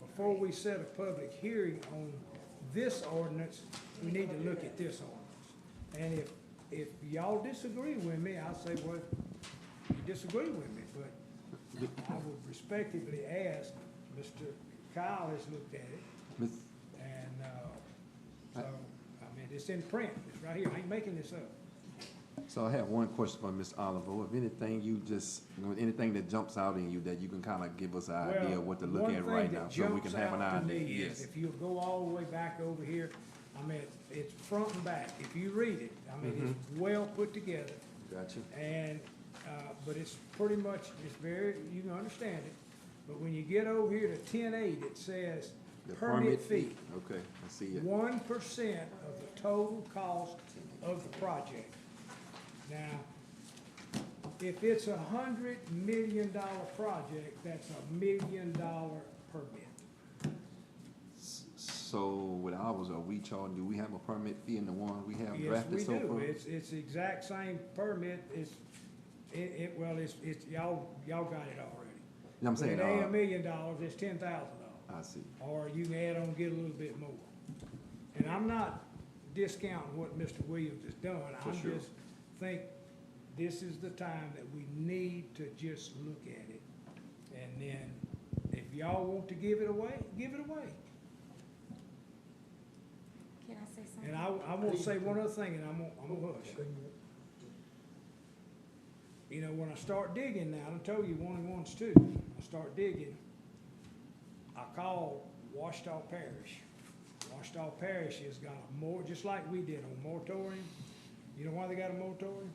before we set a public hearing on this ordinance, we need to look at this ordinance. And if y'all disagree with me, I'll say, well, you disagree with me, but I would respectfully ask, Mr. Kyle has looked at it, Miss, and, so, I mean, it's in print, it's right here, I ain't making this up. so I have one question for Ms. Oliver. If anything anything that jumps out in you that you can kind of give us an idea of what to look at right now, so we can have an idea. One thing that jumps out to me is, Yes. if you go all the way back over here, I mean, it's front and back. If you read it, I mean, it's well put together. Gotcha. And, but it's pretty much, it's very, you can understand it. But when you get over here to 10.8, it says The permit fee. Okay, I see it. 1% of the total cost of the project. Now, if it's $100 million project, that's $1 million permit. So with ours, are we charging, do we have a permit fee in the one we have Yes, drafted we so far? do. It's the exact same permit. It's, y'all got it already. I'm saying, But it ain't $1 million, it's $10,000. I see. Or you can add on, get a little bit more. And I'm not discounting what Mr. Williams has done. For I sure. just think this is the time that we need to just look at it. And then, if y'all want to give it away, give it away. Can I say something? And I want to say one other thing, and I'm gonna hush. You know, when I start digging now, I told you one and one's two. I start digging, I call Washita Parish. Washita Parish has got a more, just like we did on moratorium. You know why they got a moratorium?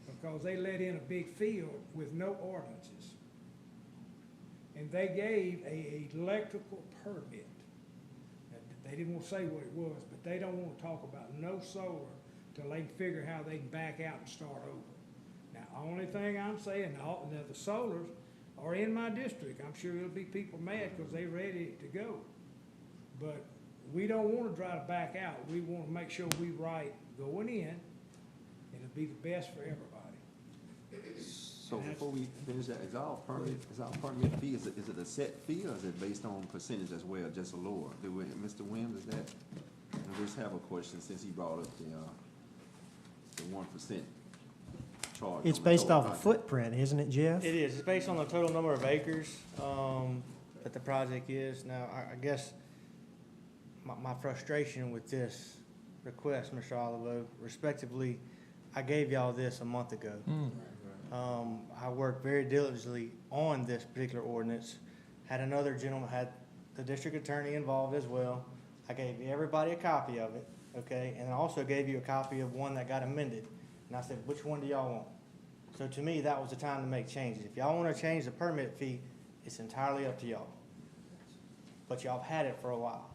Because they let in a big field with no ordinances. And they gave a electrical permit. They didn't want to say what it was, but they don't want to talk about no solar till they can figure how they can back out and start over. Now, only thing I'm saying, now the solars are in my district. I'm sure there'll be people mad because they're ready to go. But we don't want to try to back out. We want to make sure we right going in, and it'll be the best for everybody. So before we finish that, is our permit fee, is it a set fee or is it based on percentage as well, just a lower? Mr. Williams, is that, I just have a question since he brought up the 1% charge. It's on the based total off a project. footprint, isn't it, Jeff? It is. It's based on the total number of acres that the project is. Now, I guess my frustration with this request, Mr. Olivo, respectively, I gave y'all this a month ago. I worked very diligently on this particular ordinance. Had another gentleman, had the district attorney involved as well. I gave everybody a copy of it, okay? And I also gave you a copy of one that got amended. And I said, which one do y'all want? So to me, that was the time to make changes. If y'all want to change the permit fee, it's entirely up to y'all. But y'all have had it for a while.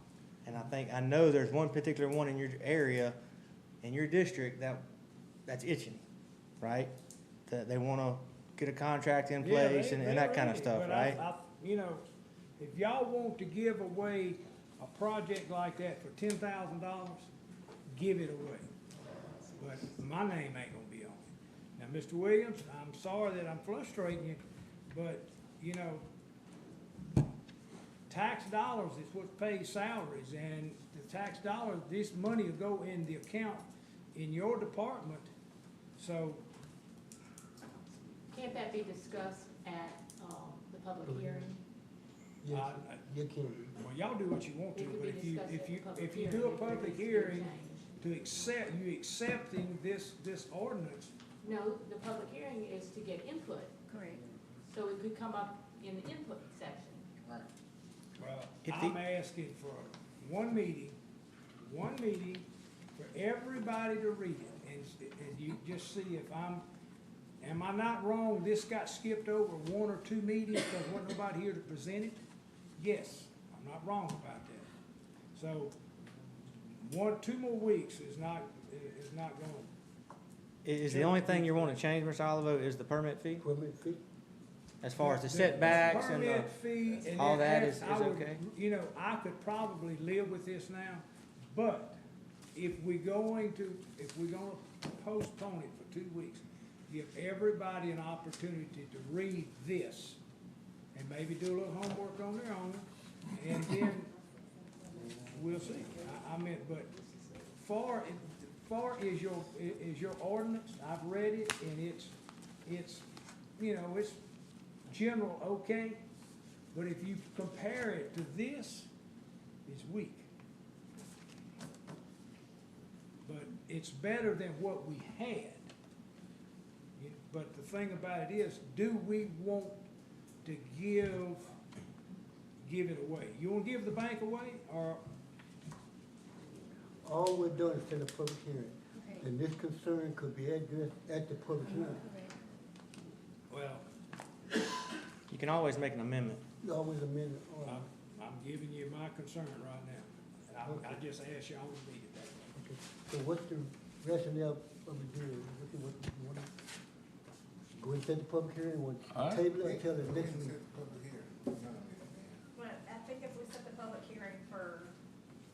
And I know there's one particular one in your area, in your district, that's itching, right? That they want to get a contract in place and that kind of stuff, But right? You know, if y'all want to give away a project like that for $10,000, give it away. But my name ain't gonna be on it. Now, Mr. Williams, I'm sorry that I'm frustrating you, but, you know, tax dollars is what pays salaries, and the tax dollars, this money will go in the account in your department. So Can't that be discussed at, the public hearing? Yes, Uh, you can. Well, y'all do what you want to, It could but be discussed at the public if you hearing, do a if there public needs to be a hearing change. to accept, you accepting this ordinance, No, the public hearing is to get input, Correct. so it could come up in the input section. well, If I'm the- asking for one meeting for everybody to read it, and you just see if am I not wrong, this got skipped over one or two meetings because wasn't nobody here to present it? Yes, I'm not wrong about that. So, 2 more weeks is not going. Is the only thing you want to change, Mr. Olivo, is the permit fee? Permit fee? As far as the setbacks and the, Permit fee and all that that, is I would- okay? You know, I could probably live with this now, but if we're gonna postpone it for 2 weeks, give everybody an opportunity to read this and maybe do a little homework on their own, and then we'll see. I mean, but far is your ordinance, I've read it, and it's, you know, it's general okay, but if you compare it to this, it's weak. But it's better than what we had. But the thing about it is, do we want to give it away? You wanna give the bank away, or All we're doing is setting a public hearing, Okay. and this concern could be addressed at the public hearing. well, you can always make an amendment. You always amend it. I'm giving you my concern right now. And I just ask y'all to read it that way. Okay. So what's the rationale of the hearing? What you want to go and set the public hearing, want All right. to table it until the next meeting? Well, I think if we set the public hearing for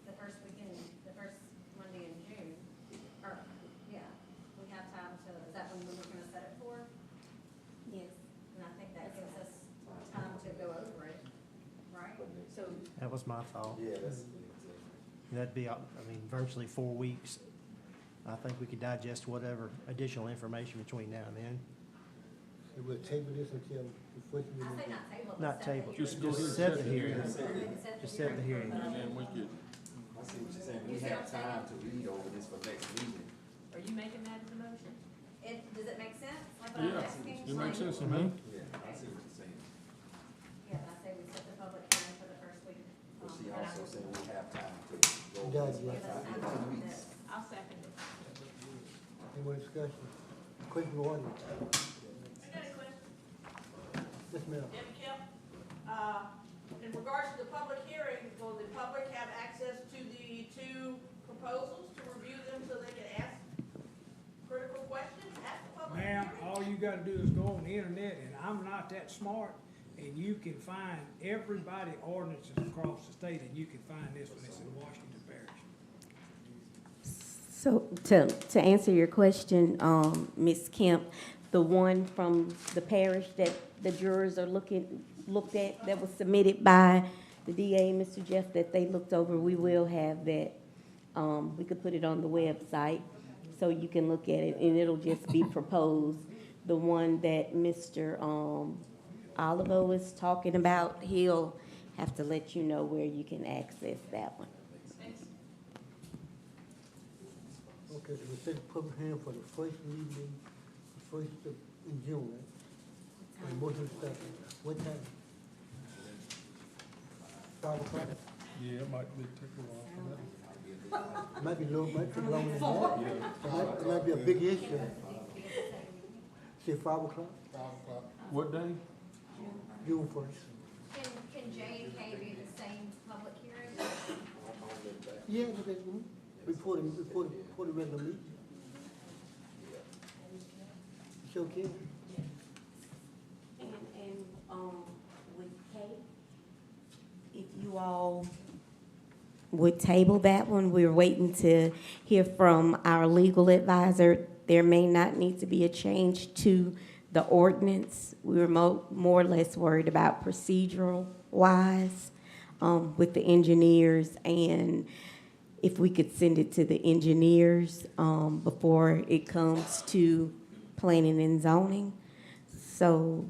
the first weekend, the first Monday in June, or, yeah, we have time to, is that when we're gonna set it for? Yes. And I think that gives us time to go over it, right? So, That was my thought. Yeah, that's. That'd be, I mean, virtually 4 weeks. I think we could digest whatever additional information between now and then. And we'll table this until the first I say meeting. not table, but Not set the table, hearing. Just go ahead and set the set the hearing. hearing. Just set the hearing. And then we could, I see what you're saying, we have time to read over this for next meeting. are you making that the motion? Does it make sense? Like what I'm yeah, asking? it makes sense to me. Yeah, I see what you're saying. Yeah, I say we set the public hearing for the first week. But she and I also would said we have time to go Yeah, over this yeah. give us in time 2 to weeks. I'll second it. Any more discussion? Question for order. I got a question. Yes, ma'am. Debbie Kemp. In regards to the public hearing, will the public have access to the 2 proposals to review them so they can ask critical questions at the public hearing? Ma'am, all you gotta do is go on the internet, and I'm not that smart, and you can find everybody ordinances across the state, and you can find this one, it's in Washington Parish. So to answer your question, Ms. Kemp, the one from the parish that the jurors are looked at, that was submitted by the DA, Mr. Jeff, that they looked over, we will have that. We could put it on the website, so you can look at it, and it'll just be proposed. The one that Mr. Olivo is talking about, he'll have to let you know where you can access that one. Okay, so we set the public hearing for the first meeting, in June, right? And motion second. What time? 5 o'clock? Yeah, it might be, take a while for that. Might be low, might take longer than that. It might be a big issue. Say 5 o'clock, What day? June 1st. Can J and K be the same public hearing? Yeah, before the regular meeting. It's okay. And with Kate, if you all would table that one, we're waiting to hear from our legal advisor. There may not need to be a change to the ordinance. We were more or less worried about procedural wise with the engineers, and if we could send it to the engineers before it comes to planning and zoning. So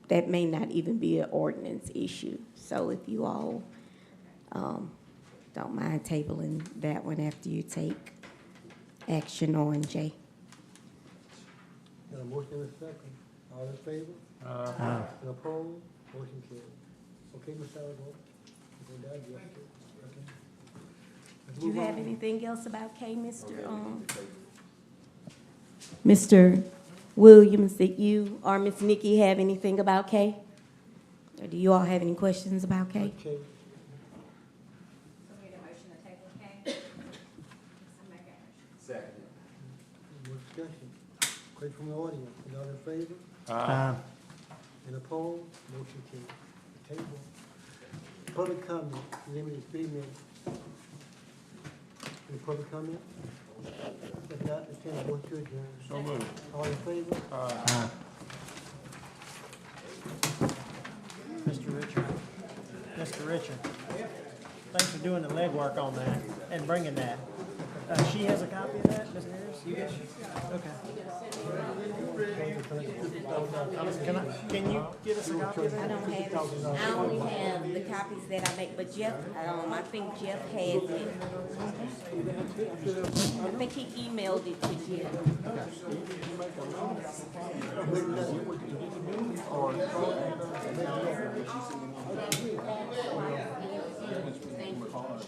that may not even be an ordinance issue. So if you all don't mind tabling that one after you take action on J. Got a motion and a second. All in favor? Aye. And opposed? Motion carried. Okay, Ms. Allen, you can digest it. Okay. Let's Do you move have on. anything else about K, Mr. Williams, that you or Ms. Nikki have anything about K? Or do you all have any questions about K? Okay. So we need a motion to table K? So make a motion. Second. More discussion. Question from the audience. All in favor? Aye. And opposed? Motion carried. Table. Public comment, limited 3 minutes. Any public comment? If not, entertain a motion to adjourn. So moved. All in favor? Aye. Mr. Richard, thanks for doing the legwork on that and bringing that. She has a copy of that, Ms. Harris? You did? Okay. Can you get us a copy of I that? don't have it. I only have the copies that I make, but Jeff, I think Jeff has it. I think he emailed it to Jeff. Or